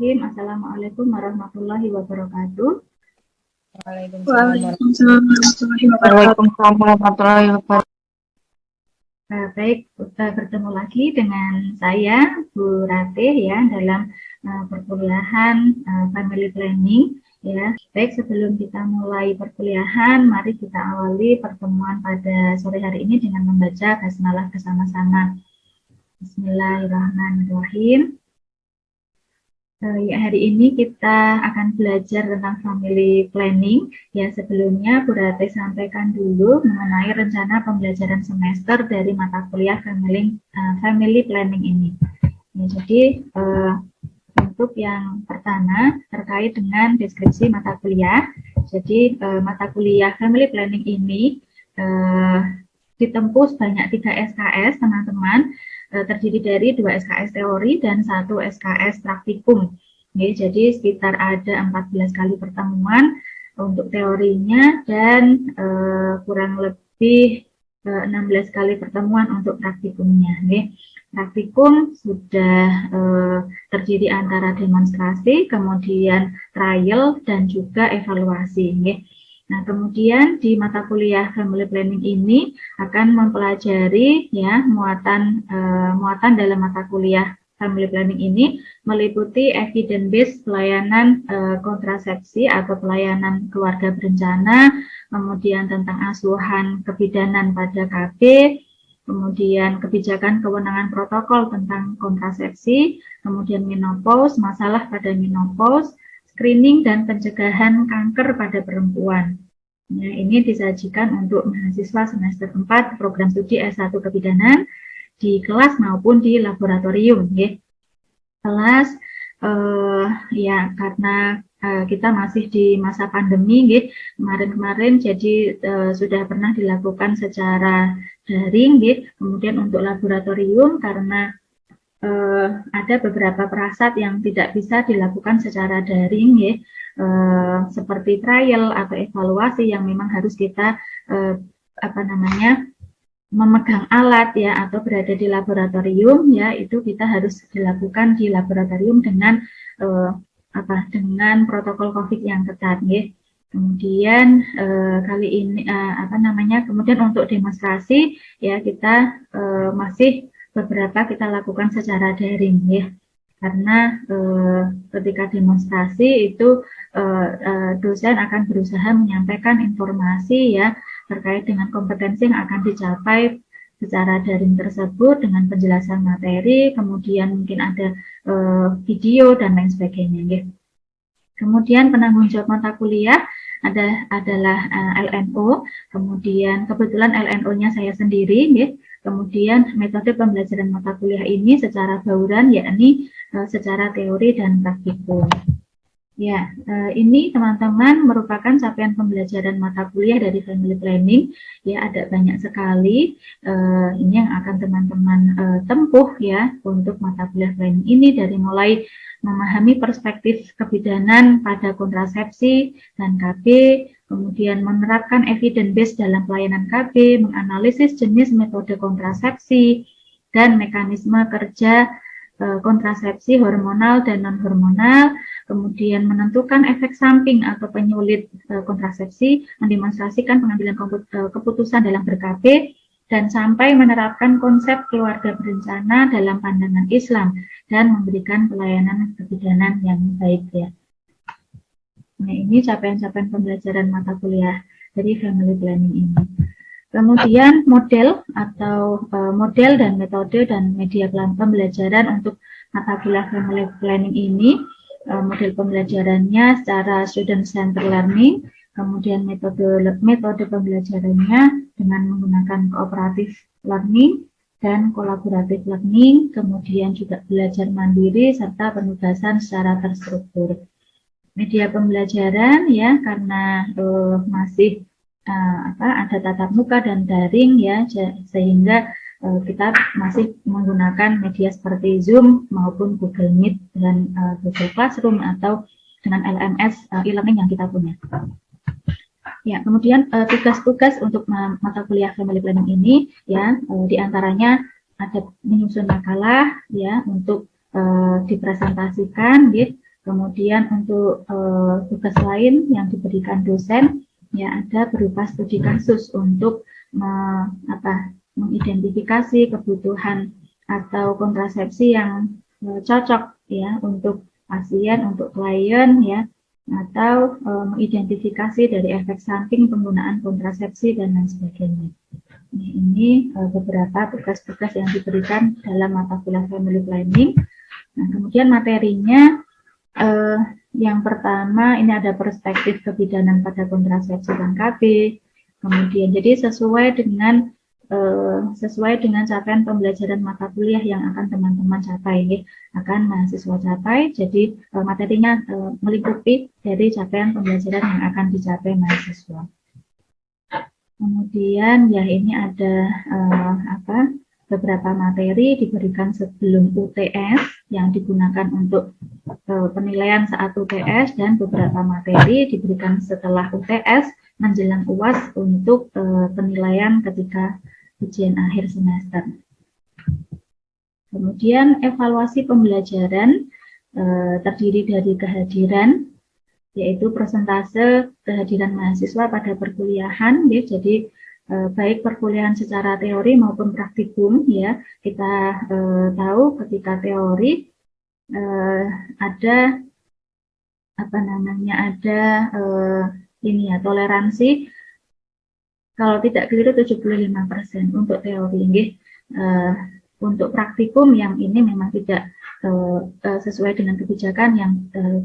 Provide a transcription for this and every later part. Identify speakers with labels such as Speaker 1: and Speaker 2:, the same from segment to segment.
Speaker 1: Bismillahirrahmanirrahim. Assalamualaikum warahmatullahi wabarakatuh.
Speaker 2: Waalaikumsalam warahmatullahi wabarakatuh.
Speaker 1: Baik, bertemu lagi dengan saya, Bu Ratih ya, dalam perkuliahan Family Planning ya. Baik, sebelum kita mulai perkuliahan, mari kita awali pertemuan pada sore hari ini dengan membaca basmalah bersama-sama. Bismillahirrahmanirrahim. Ya, hari ini kita akan belajar tentang family planning. Ya, sebelumnya Bu Ratih sampaikan dulu mengenai rencana pembelajaran semester dari mata kuliah family planning ini. Ya, jadi untuk yang pertama terkait dengan deskripsi mata kuliah. Jadi mata kuliah family planning ini ditempuh sebanyak 3 SKS, teman-teman. Terdiri dari 2 SKS teori dan 1 SKS praktikum. Jadi sekitar ada 14 kali pertemuan untuk teorinya dan kurang lebih 16 kali pertemuan untuk praktikumnya. Praktikum sudah terdiri antara demonstrasi, kemudian trial, dan juga evaluasi. Nah, kemudian di mata kuliah family planning ini akan mempelajari ya muatan dalam mata kuliah family planning ini meliputi evidence based pelayanan kontrasepsi atau pelayanan keluarga berencana, kemudian tentang asuhan kebidanan pada KB, kemudian kebijakan kewenangan protokol tentang kontrasepsi, kemudian menopause, masalah pada menopause, screening dan pencegahan kanker pada perempuan. Ya, ini disajikan untuk mahasiswa semester 4 program studi S1 kebidanan di kelas maupun di laboratorium. Ya. Kelas ya karena kita masih di masa pandemi, kemarin-kemarin jadi sudah pernah dilakukan secara daring, kemudian untuk laboratorium karena ada beberapa perasat yang tidak bisa dilakukan secara daring, seperti trial atau evaluasi yang memang harus kita memegang alat ya atau berada di laboratorium ya, itu kita harus dilakukan di laboratorium dengan dengan protokol COVID yang ketat. Kemudian kali ini kemudian untuk demonstrasi ya kita masih beberapa kita lakukan secara daring ya, karena ketika demonstrasi itu dosen akan berusaha menyampaikan informasi ya terkait dengan kompetensi yang akan dicapai secara daring tersebut dengan penjelasan materi, kemudian mungkin ada video dan lain sebagainya ya. Kemudian penanggung jawab mata kuliah adalah LNO, kemudian kebetulan LNO-nya saya sendiri ya. Kemudian metode pembelajaran mata kuliah ini secara bauran, yakni secara teori dan praktikum. Ya, ini teman-teman merupakan capaian pembelajaran mata kuliah dari family planning. Ya, ada banyak sekali ini yang akan teman-teman tempuh ya untuk mata kuliah planning ini, dari mulai memahami perspektif kebidanan pada kontrasepsi dan KB, kemudian menerapkan evidence based dalam pelayanan KB, menganalisis jenis metode kontrasepsi dan mekanisme kerja kontrasepsi hormonal dan non-hormonal, kemudian menentukan efek samping atau penyulit kontrasepsi, mendemonstrasikan pengambilan keputusan dalam ber-KB, dan sampai menerapkan konsep keluarga berencana dalam pandangan Islam dan memberikan pelayanan kebidanan yang baik ya. Nah, ini capaian-capaian pembelajaran mata kuliah dari family planning ini. Kemudian model dan metode dan media pembelajaran untuk mata kuliah family planning ini, model pembelajarannya secara student center learning, kemudian metode pembelajarannya dengan menggunakan cooperative learning dan collaborative learning, kemudian juga belajar mandiri serta penugasan secara terstruktur. Media pembelajaran ya karena masih ada tatap muka dan daring ya, sehingga kita masih menggunakan media seperti Zoom maupun Google Meet dan Google Classroom atau dengan LMS e-learning yang kita punya. Ya, kemudian tugas-tugas untuk mata kuliah family planning ini ya, diantaranya ada menyusun makalah ya untuk dipresentasikan, Kemudian untuk tugas lain yang diberikan dosen ya ada berupa studi kasus untuk mengidentifikasi kebutuhan atau kontrasepsi yang cocok ya untuk pasien, untuk klien ya, atau mengidentifikasi dari efek samping penggunaan kontrasepsi dan lain sebagainya. Ini beberapa tugas-tugas yang diberikan dalam mata kuliah family planning. Nah, kemudian materinya yang pertama ini ada perspektif kebidanan pada kontrasepsi dan KB. Kemudian jadi sesuai dengan capaian pembelajaran mata kuliah yang akan teman-teman capai, akan mahasiswa capai. Jadi materinya melingkupi dari capaian pembelajaran yang akan dicapai mahasiswa. Kemudian ya ini ada beberapa materi diberikan sebelum UTS yang digunakan untuk penilaian saat UTS, dan beberapa materi diberikan setelah UTS menjelang UAS untuk penilaian ketika ujian akhir semester. Kemudian evaluasi pembelajaran terdiri dari kehadiran, yaitu persentase kehadiran mahasiswa pada perkuliahan, ya. Jadi baik perkuliahan secara teori maupun praktikum, ya. Kita tahu ketika teori ada toleransi kalau tidak keliru 75% untuk teori. Untuk praktikum yang ini memang tidak sesuai dengan kebijakan yang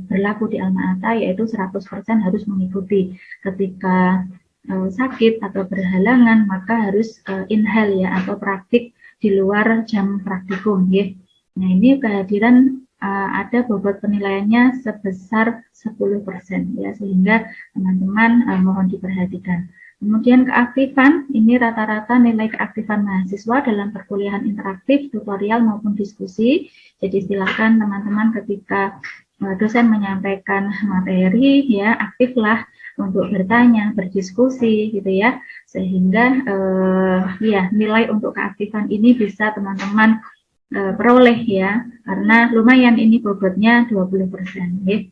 Speaker 1: berlaku di Alma Ata, yaitu 100% harus mengikuti. Ketika sakit atau berhalangan maka harus inhale ya, atau praktik di luar jam praktikum ya. Nah, ini kehadiran ada bobot penilaiannya sebesar 10% ya, sehingga teman-teman mohon diperhatikan. Kemudian keaktifan, ini rata-rata nilai keaktifan mahasiswa dalam perkuliahan interaktif, tutorial maupun diskusi. Jadi silakan teman-teman ketika dosen menyampaikan materi ya, aktiflah untuk bertanya, berdiskusi gitu ya, sehingga ya nilai untuk keaktifan ini bisa teman-teman peroleh ya, karena lumayan ini bobotnya 20% ya.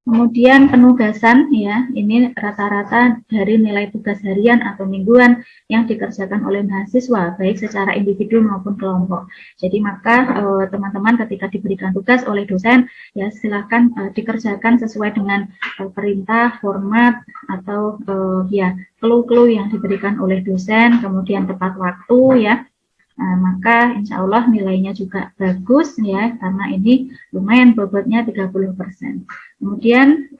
Speaker 1: Kemudian penugasan ya, ini rata-rata dari nilai tugas harian atau mingguan yang dikerjakan oleh mahasiswa, baik secara individu maupun kelompok. Jadi maka teman-teman ketika diberikan tugas oleh dosen, ya silakan dikerjakan sesuai dengan perintah, format, atau ya clue-clue yang diberikan oleh dosen, kemudian tepat waktu ya. Maka insya Allah nilainya juga bagus ya, karena ini lumayan bobotnya 30%. Kemudian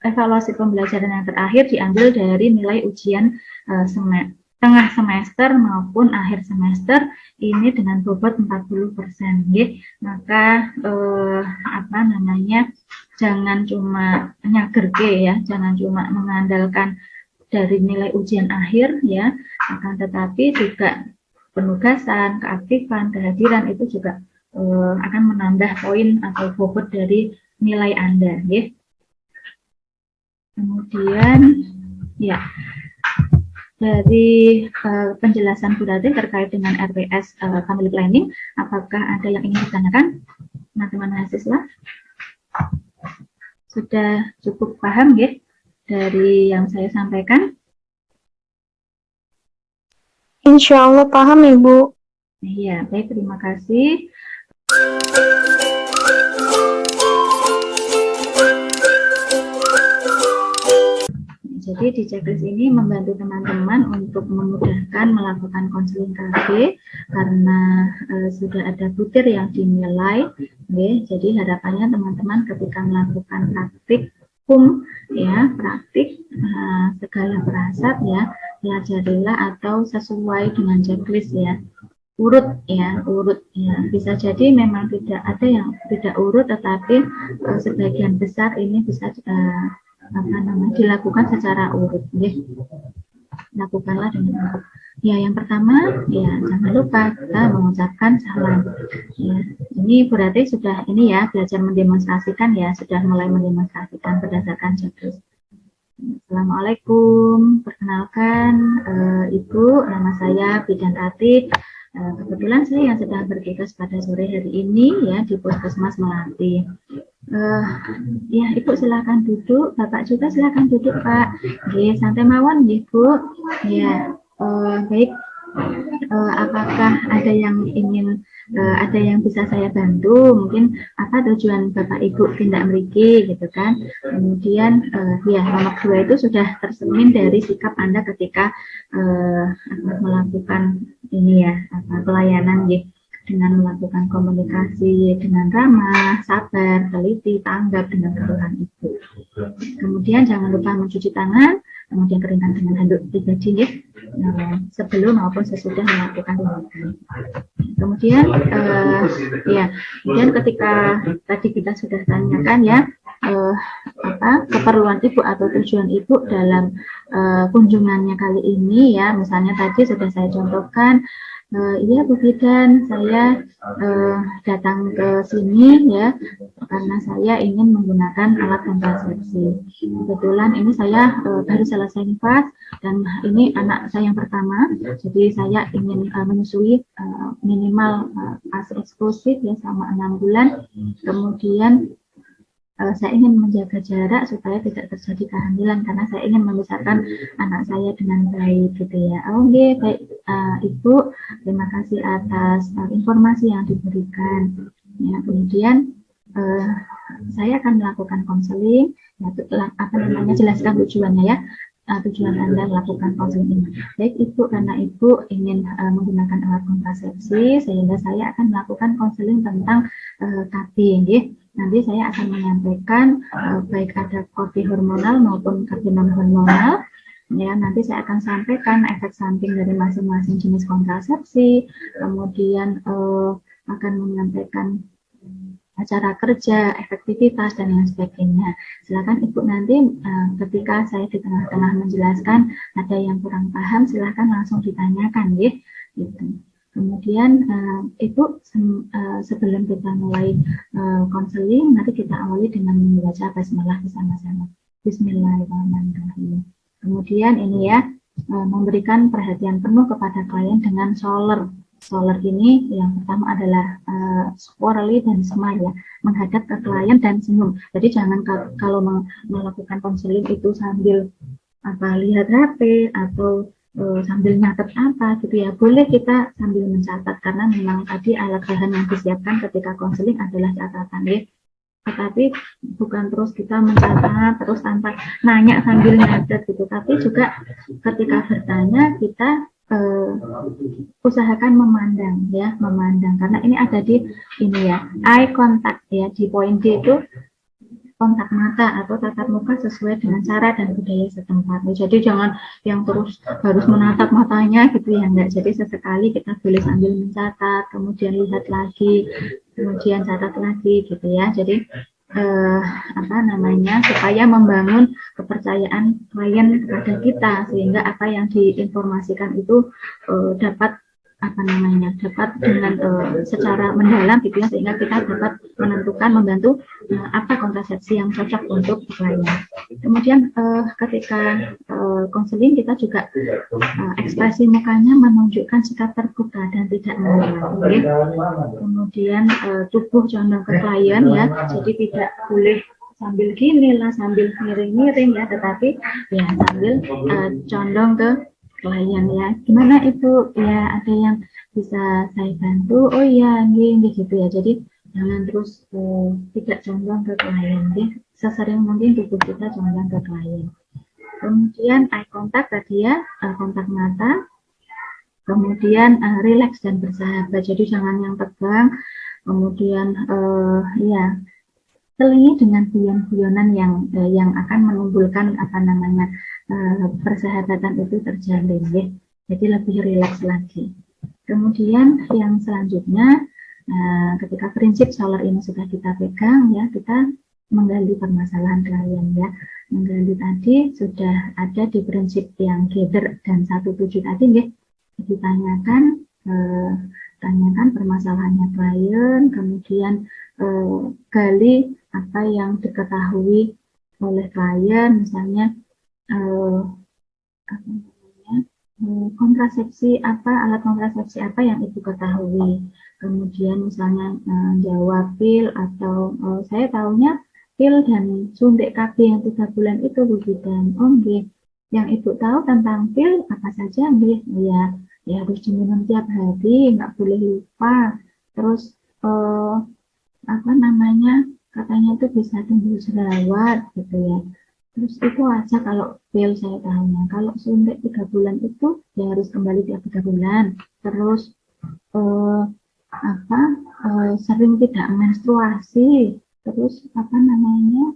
Speaker 1: evaluasi pembelajaran yang terakhir diambil dari nilai ujian tengah semester maupun akhir semester, ini dengan bobot 40% ya. Maka jangan cuma nyagerke ya, jangan cuma mengandalkan dari nilai ujian akhir ya, akan tetapi juga penugasan, keaktifan, kehadiran itu juga akan menambah poin atau bobot dari nilai Anda ya. Kemudian ya dari penjelasan Bu Rati terkait dengan RPS Family Planning, apakah ada yang ingin ditanyakan teman-teman mahasiswa? Sudah cukup paham ya dari yang saya sampaikan?
Speaker 2: Insya Allah paham Ibu.
Speaker 1: Iya, baik, terima kasih. Jadi di checklist ini membantu teman-teman untuk memudahkan melakukan konseling KB karena sudah ada butir yang dinilai. Jadi harapannya teman-teman ketika melakukan praktikum ya, praktik segala perasat ya, pelajarilah atau sesuai dengan checklist ya, urut ya, bisa jadi memang tidak ada yang tidak urut, tetapi sebagian besar ini bisa dilakukan secara urut ya. Lakukanlah dengan urut ya. Yang pertama ya, jangan lupa kita mengucapkan salam ya. Ini berarti sudah ini ya, belajar mendemonstrasikan ya, sudah mulai mendemonstrasikan berdasarkan checklist. Assalamualaikum, perkenalkan Ibu, nama saya Bidan Rati. Kebetulan saya yang sedang bertugas pada sore hari ini ya di Puskesmas Melati. Ya, Ibu silakan duduk, Bapak juga silakan duduk, Pak. Oke, santai mawon, Ibu. Ya, baik. Apakah ada yang ingin, ada yang bisa saya bantu? Mungkin apa tujuan Bapak Ibu tindak mriki gitu kan? Kemudian ya nomor 2 itu sudah tercermin dari sikap Anda ketika melakukan ini ya pelayanan gitu, dengan melakukan komunikasi dengan ramah, sabar, teliti, tanggap dengan keluhan Ibu. Kemudian jangan lupa mencuci tangan, kemudian keringkan dengan handuk pribadi ya, sebelum maupun sesudah melakukan tindakan. Kemudian ya, kemudian ketika tadi kita sudah tanyakan ya keperluan Ibu atau tujuan Ibu dalam kunjungannya kali ini ya, misalnya tadi sudah saya contohkan. Iya Bu Bidan, saya datang ke sini ya karena saya ingin menggunakan alat kontrasepsi. Kebetulan ini saya baru selesai nifas dan ini anak saya yang pertama, jadi saya ingin menyusui minimal ASI eksklusif ya selama 6 bulan. Kemudian saya ingin menjaga jarak supaya tidak terjadi kehamilan karena saya ingin membesarkan anak saya dengan baik gitu ya. Oke, baik Ibu, terima kasih atas informasi yang diberikan. Ya, kemudian saya akan melakukan konseling, jelaskan tujuannya ya. Tujuan Anda melakukan konseling ini. Baik Ibu, karena Ibu ingin menggunakan alat kontrasepsi, sehingga saya akan melakukan konseling tentang KB, ya. Nanti saya akan menyampaikan baik ada KB hormonal maupun KB non hormonal. Ya, nanti saya akan sampaikan efek samping dari masing-masing jenis kontrasepsi, kemudian akan menyampaikan cara kerja, efektivitas, dan lain sebagainya. Silakan Ibu nanti ketika saya di tengah-tengah menjelaskan ada yang kurang paham, silakan langsung ditanyakan, ya. Gitu. Kemudian Ibu sebelum kita mulai konseling, nanti kita awali dengan membaca basmalah bersama-sama. Bismillahirrahmanirrahim. Kemudian ini ya, memberikan perhatian penuh kepada klien dengan shoulder. Shoulder ini yang pertama adalah swirly dan smile ya, menghadap ke klien dan senyum. Jadi jangan kalau melakukan konseling itu sambil lihat HP atau sambil nyatet apa gitu ya, boleh kita sambil mencatat karena memang tadi alat bahan yang disiapkan ketika konseling adalah catatan ya, tetapi bukan terus kita mencatat terus tanpa nanya sambil nyatet gitu, tapi juga ketika bertanya kita usahakan memandang ya, memandang karena ini ada di ini ya, eye contact ya, di poin D itu kontak mata atau tatap muka sesuai dengan cara dan budaya setempat. Jadi jangan yang terus harus menatap matanya gitu ya, enggak. Jadi sesekali kita boleh sambil mencatat, kemudian lihat lagi, kemudian catat lagi gitu ya. Jadi supaya membangun kepercayaan klien kepada kita sehingga apa yang diinformasikan itu dapat dapat dengan secara mendalam gitu ya, sehingga kita dapat menentukan, membantu apa kontrasepsi yang cocok untuk klien. Kemudian ketika konseling kita juga ekspresi mukanya menunjukkan sikap terbuka dan tidak menolak. Okay? Kemudian tubuh condong ke klien ya, jadi tidak boleh sambil gini lah, sambil miring-miring ya, tetapi ya sambil condong ke klien ya. Gimana Ibu? Ya, ada yang bisa saya bantu? Oh iya, gini gitu ya. Jadi jangan terus tidak condong ke klien ya. Sesering mungkin tubuh kita condong ke klien. Kemudian eye contact tadi ya, kontak mata. Kemudian relax dan bersahabat. Jadi jangan yang tegang. Kemudian ya, selingi dengan guyon-guyonan yang akan menimbulkan persahabatan itu terjalin ya. Jadi lebih rileks lagi. Kemudian yang selanjutnya ketika prinsip solar ini sudah kita pegang ya, kita menggali permasalahan klien ya. Menggali tadi sudah ada di prinsip yang gather dan 17 tadi ya. Ditanyakan tanyakan permasalahannya klien, kemudian gali apa yang diketahui oleh klien, misalnya kontrasepsi apa, alat kontrasepsi apa yang Ibu ketahui. Kemudian misalnya jawab pil atau saya tahunya pil dan suntik KB yang 3 bulan itu Bu Bidan. Oh nggih. Yang Ibu tahu tentang pil apa saja nggih? Ya, ya harus diminum tiap hari, nggak boleh lupa. Terus apa namanya? Katanya itu bisa tumbuh jerawat gitu ya. Terus itu aja kalau pil saya tahunya. Kalau suntik 3 bulan itu ya harus kembali tiap 3 bulan. Terus eh, apa sering tidak menstruasi. Terus apa namanya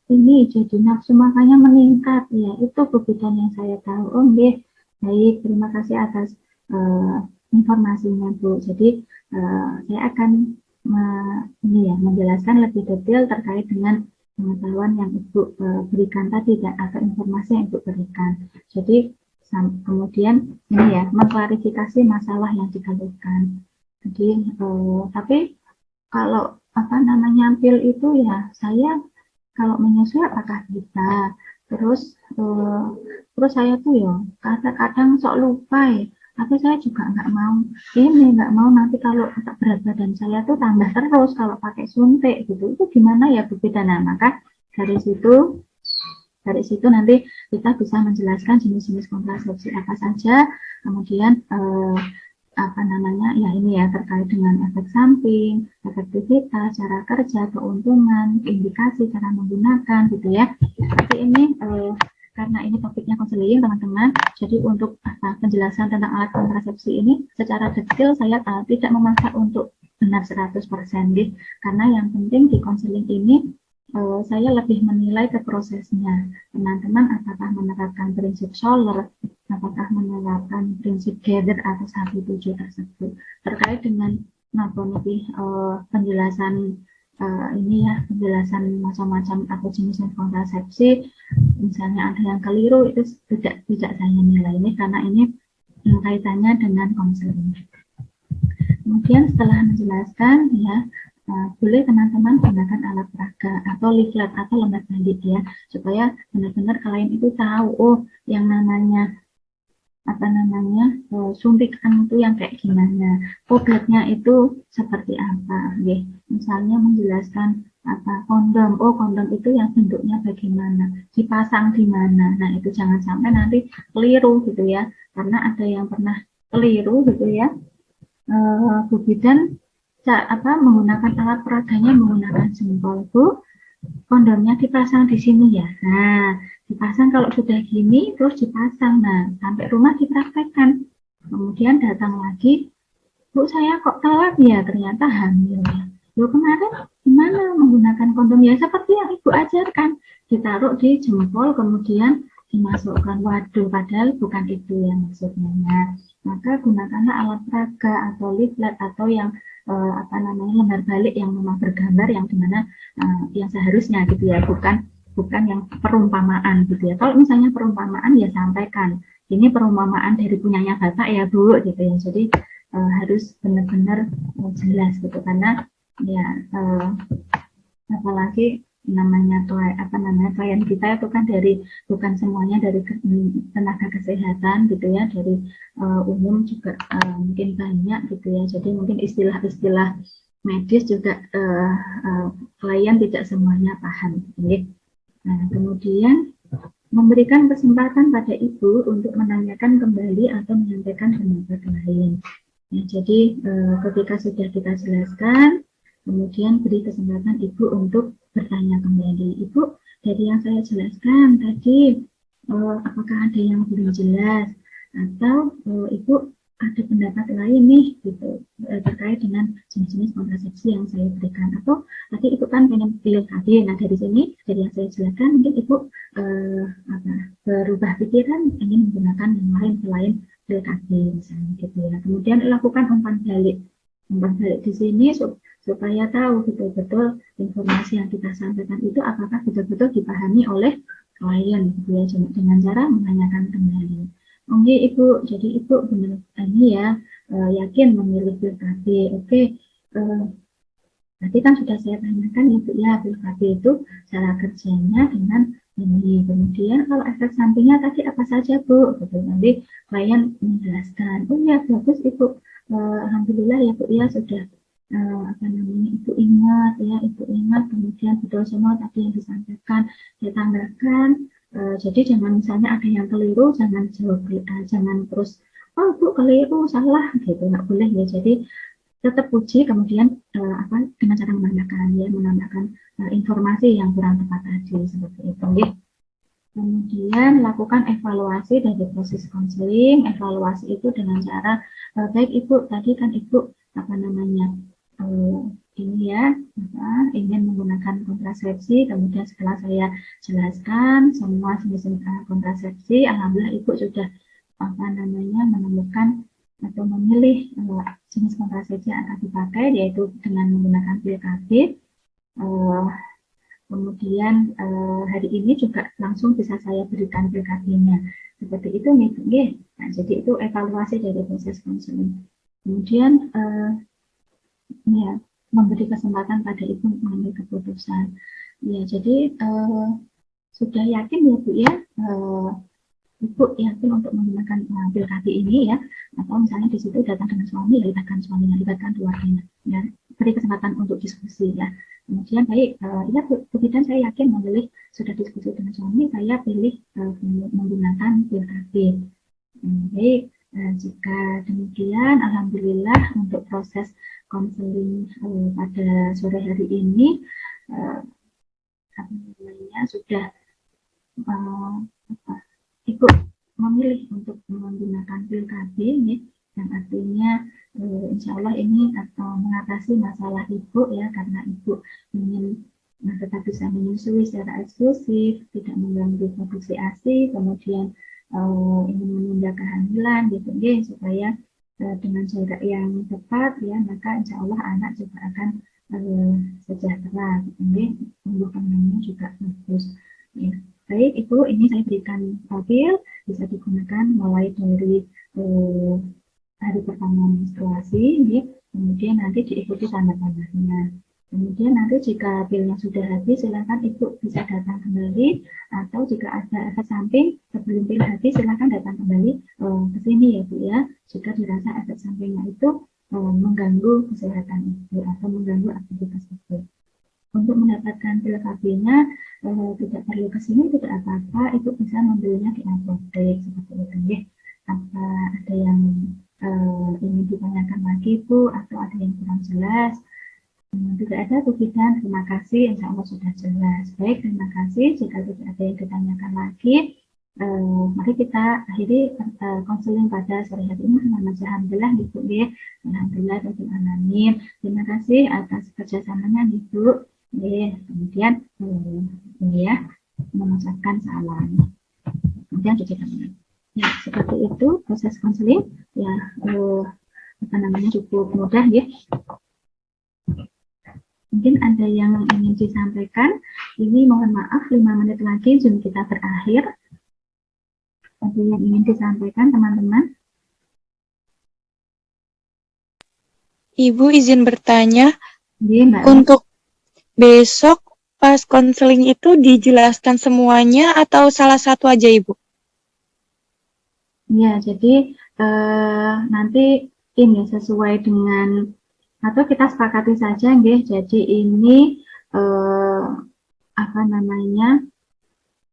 Speaker 1: ini jadi nafsu makannya meningkat. Ya itu kebutuhan yang saya tahu. Oh nggih, baik. Terima kasih atas informasinya Bu. Jadi saya akan ini ya menjelaskan lebih detail terkait dengan pengetahuan yang Ibu berikan tadi dan atau informasi yang Ibu berikan. Jadi kemudian ini ya mengklarifikasi masalah yang dikeluhkan. Jadi tapi kalau apa namanya pil itu ya saya kalau menyusui apakah bisa terus terus saya tuh ya kadang-kadang sok lupa ya tapi saya juga nggak mau nanti kalau berat badan saya tuh tambah terus kalau pakai suntik gitu itu gimana ya Bu Bida. Nah maka dari situ dari situ nanti kita bisa menjelaskan jenis-jenis kontrasepsi apa saja, kemudian apa namanya ya ini ya terkait dengan efek samping, efektivitas, cara kerja, keuntungan, indikasi cara menggunakan gitu ya. Tapi ini karena ini topiknya konseling teman-teman, jadi untuk penjelasan tentang alat kontrasepsi ini secara detail saya tidak memaksa untuk benar 100% gitu, karena yang penting di konseling ini saya lebih menilai ke prosesnya. Teman-teman apakah menerapkan prinsip Scholar, apakah menerapkan prinsip Gather atau 17 tersebut. Terkait dengan lebih penjelasan ini ya, penjelasan macam-macam atau jenis kontrasepsi, misalnya ada yang keliru itu tidak saya nilai ini karena ini kaitannya dengan konseling. Kemudian setelah menjelaskan ya boleh teman-teman gunakan alat peraga atau leaflet atau lembar balik ya supaya benar-benar kalian itu tahu oh yang namanya apa namanya suntikan itu yang kayak gimana, obatnya itu seperti apa ya. Misalnya menjelaskan apa kondom, oh kondom itu yang bentuknya bagaimana, dipasang di mana. Nah itu jangan sampai nanti keliru gitu ya, karena ada yang pernah keliru gitu ya Bu Bidan menggunakan alat peraganya menggunakan jempol Bu, kondomnya dipasang di sini ya. Nah, dipasang kalau sudah gini terus dipasang. Nah, sampai rumah dipraktekkan. Kemudian datang lagi, Bu saya kok telat ya, ternyata hamil ya. Loh kemarin gimana menggunakan kondom ya seperti yang Ibu ajarkan, ditaruh di jempol kemudian dimasukkan. Waduh, padahal bukan itu yang maksudnya. Nah, maka gunakanlah alat peraga atau leaflet atau yang apa namanya lembar balik yang memang bergambar yang dimana yang seharusnya gitu ya, bukan yang perumpamaan gitu ya. Kalau misalnya perumpamaan ya sampaikan. Ini perumpamaan dari punyanya Bapak ya Bu gitu ya. Jadi harus benar-benar jelas gitu karena ya apalagi namanya klien kita itu kan dari bukan semuanya dari tenaga kesehatan gitu ya, dari umum juga mungkin banyak gitu ya, jadi mungkin istilah-istilah medis juga klien tidak semuanya paham gitu. Nah kemudian memberikan kesempatan pada ibu untuk menanyakan kembali atau menyampaikan pendapat lain. Ya, jadi ketika sudah kita jelaskan, kemudian beri kesempatan ibu untuk bertanya kembali. Ibu, dari yang saya jelaskan tadi, apakah ada yang belum jelas? Atau ibu ada pendapat lain nih, gitu, terkait dengan jenis-jenis kontrasepsi yang saya berikan. Atau tadi ibu kan pengen pilih KB. Nah dari sini, dari yang saya jelaskan, mungkin ibu berubah pikiran, ingin menggunakan yang lain selain pil KB misalnya gitu ya. Kemudian lakukan umpan balik di sini supaya tahu betul-betul informasi yang kita sampaikan itu apakah betul-betul dipahami oleh klien gitu ya, dengan cara menanyakan kembali. Oke Ibu, jadi Ibu benar ini ya yakin memilih pil KB. Oke, tadi kan sudah saya tanyakan ya Bu ya, pil KB itu cara kerjanya dengan ini. Kemudian kalau efek sampingnya tadi apa saja Bu? Gitu. Nanti klien menjelaskan. Oh ya bagus Ibu. Alhamdulillah ya Bu ya sudah apa namanya Ibu ingat ya, Ibu ingat. Kemudian betul semua tadi yang disampaikan. Saya tambahkan. Jadi jangan misalnya ada yang keliru, jangan jawab, jangan terus oh Bu keliru salah gitu, nggak boleh ya. Jadi tetap puji, kemudian dengan cara menambahkan informasi yang kurang tepat tadi seperti itu ya. Kemudian lakukan evaluasi dari proses konseling. Evaluasi itu dengan cara baik Ibu tadi kan Ibu apa namanya ini ya ingin menggunakan kontrasepsi. Kemudian setelah saya jelaskan semua jenis kontrasepsi, alhamdulillah Ibu sudah apa namanya menemukan atau memilih jenis kontrasepsi yang akan dipakai, yaitu dengan menggunakan pil KB. Kemudian hari ini juga langsung bisa saya berikan pil KB-nya. Seperti itu nih. Nah, jadi itu evaluasi dari proses konseling. Kemudian ya memberi kesempatan pada ibu mengambil keputusan. Ya, jadi sudah yakin ya Bu ya. Ibu yakin untuk menggunakan pil KB ini ya, atau misalnya di situ datang dengan suami, libatkan suaminya, libatkan keluarganya, ya, beri kesempatan untuk diskusi ya. Kemudian baik, ya Bu Bidan saya yakin memilih sudah diskusi dengan suami, saya pilih menggunakan pil KB. Baik, jika demikian, alhamdulillah untuk proses konseling pada sore hari ini sudah Ibu memilih untuk menggunakan pil KB ya, yang artinya insya Allah ini atau mengatasi masalah Ibu ya, karena Ibu ingin tetap bisa menyusui secara eksklusif, tidak mengganggu produksi ASI, kemudian ingin menunda kehamilan gitu ya, supaya dengan jarak yang tepat ya, maka insya Allah anak juga akan sejahtera gitu ya, tumbuh kembangnya juga bagus ya. Baik, Ibu, ini saya berikan pil, bisa digunakan mulai dari hari pertama menstruasi, ya. Kemudian nanti diikuti tanda-tandanya. Kemudian nanti jika pilnya sudah habis, silakan Ibu bisa datang kembali, atau jika ada efek samping sebelum pil habis, silakan datang kembali ke sini ya Bu ya, jika dirasa efek sampingnya itu mengganggu kesehatan Ibu atau mengganggu aktivitas Ibu. Untuk mendapatkan pil KB-nya tidak perlu ke sini, tidak apa-apa, Ibu bisa membelinya di apotek seperti itu ya. Apa ada yang ingin ditanyakan lagi Bu, atau ada yang kurang jelas? Tidak ada Bu Bidan, terima kasih, insya Allah sudah jelas. Baik, terima kasih. Jika tidak ada yang ditanyakan lagi, mari kita akhiri konseling pada sore hari ini. Alhamdulillah Ibu ya, alhamdulillah rabbil alamin. Terima kasih atas kerjasamanya Ibu. Kemudian ini ya, mengucapkan salam. Kemudian cuci tangan. Ya, seperti itu proses konseling ya, cukup mudah ya. Mungkin ada yang ingin disampaikan. Ini mohon maaf 5 menit lagi Zoom kita berakhir. Ada yang ingin disampaikan teman-teman?
Speaker 2: Ibu izin bertanya,
Speaker 1: Ya, Mbak.
Speaker 2: Untuk besok pas konseling itu dijelaskan semuanya atau salah satu aja Ibu?
Speaker 1: Ya, jadi nanti ini sesuai dengan atau kita sepakati saja nggih. Jadi ini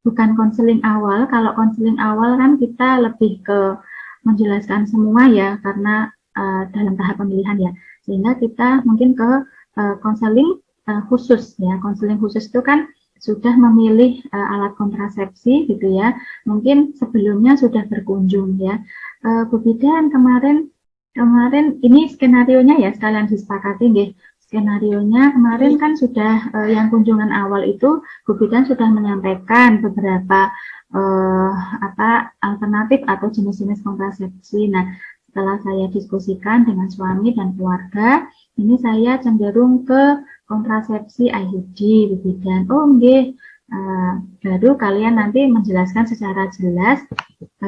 Speaker 1: bukan konseling awal. Kalau konseling awal kan kita lebih ke menjelaskan semua ya, karena dalam tahap pemilihan ya. Sehingga kita mungkin ke konseling khusus ya. Konseling khusus itu kan sudah memilih alat kontrasepsi gitu ya. Mungkin sebelumnya sudah berkunjung ya. Bu Bidan kemarin ini skenarionya ya sekalian disepakati nggih. Skenarionya kemarin kan sudah yang kunjungan awal itu Bu Bidan sudah menyampaikan beberapa alternatif atau jenis-jenis kontrasepsi. Nah, setelah saya diskusikan dengan suami dan keluarga, ini saya cenderung ke kontrasepsi IUD Bu Bidan. Oh nggih, baru kalian nanti menjelaskan secara jelas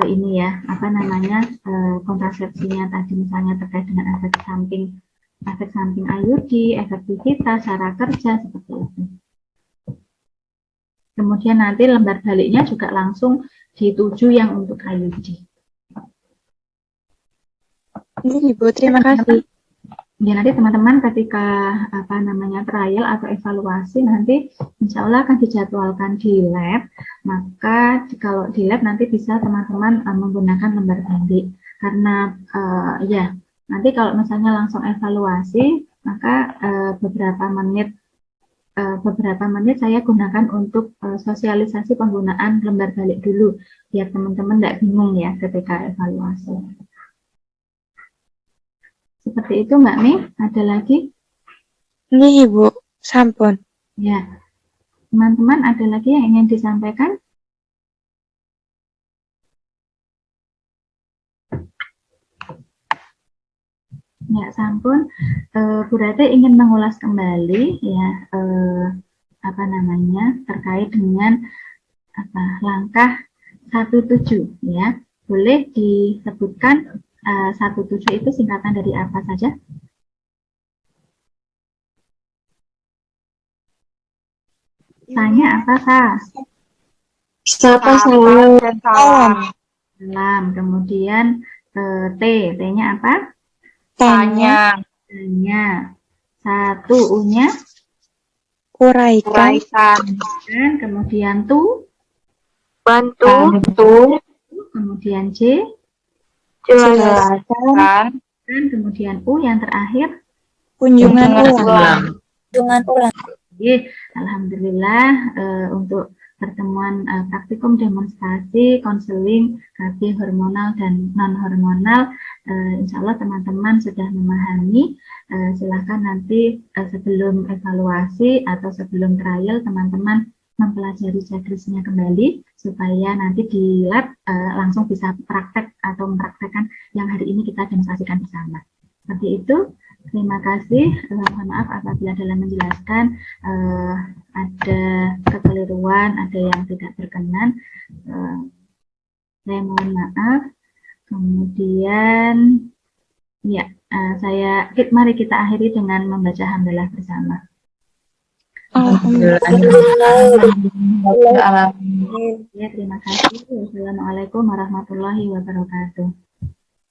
Speaker 1: ini ya, kontrasepsinya tadi misalnya terkait dengan efek samping IUD, efektivitas, cara kerja seperti itu. Kemudian nanti lembar baliknya juga langsung dituju yang untuk IUD.
Speaker 2: Ini Ibu, terima kasih.
Speaker 1: Ya, nanti teman-teman ketika trial atau evaluasi nanti insya Allah akan dijadwalkan di lab. Maka kalau di lab nanti bisa teman-teman menggunakan lembar balik. Karena ya nanti kalau misalnya langsung evaluasi maka beberapa menit saya gunakan untuk sosialisasi penggunaan lembar balik dulu biar teman-teman tidak bingung ya ketika evaluasi. Seperti itu Mbak Mi, ada lagi?
Speaker 2: Ini Ibu, sampun.
Speaker 1: Ya, teman-teman ada lagi yang ingin disampaikan? Ya, sampun. Bu Rate ingin mengulas kembali ya terkait dengan langkah 17 ya. Boleh disebutkan 17 itu singkatan dari apa saja? Tanya apa, Sa?
Speaker 2: Sapa salam dan salam.
Speaker 1: Salam. Kemudian T-nya apa?
Speaker 2: Tanya.
Speaker 1: Satu, U-nya?
Speaker 2: Uraikan.
Speaker 1: Kemudian tu?
Speaker 2: Bantu.
Speaker 1: Kemudian J?
Speaker 2: Jelaskan.
Speaker 1: Dan kemudian U yang terakhir?
Speaker 2: Kunjungan ulang.
Speaker 1: Alhamdulillah untuk pertemuan praktikum demonstrasi konseling KB hormonal dan non hormonal insya Allah teman-teman sudah memahami. Silahkan nanti sebelum evaluasi atau sebelum trial teman-teman mempelajari checklistnya kembali supaya nanti di lab langsung bisa praktek atau mempraktekkan yang hari ini kita demonstrasikan bersama. Seperti itu. Terima kasih. Mohon maaf apabila dalam menjelaskan ada kekeliruan, ada yang tidak berkenan. Saya mohon maaf. Kemudian, ya, mari kita akhiri dengan membaca hamdalah bersama. Ya, terima kasih. Wassalamualaikum warahmatullahi wabarakatuh.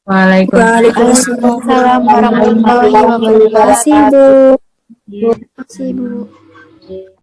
Speaker 3: Waalaikumsalam warahmatullahi wabarakatuh. Terima kasih, Bu.
Speaker 1: Terima kasih, Bu.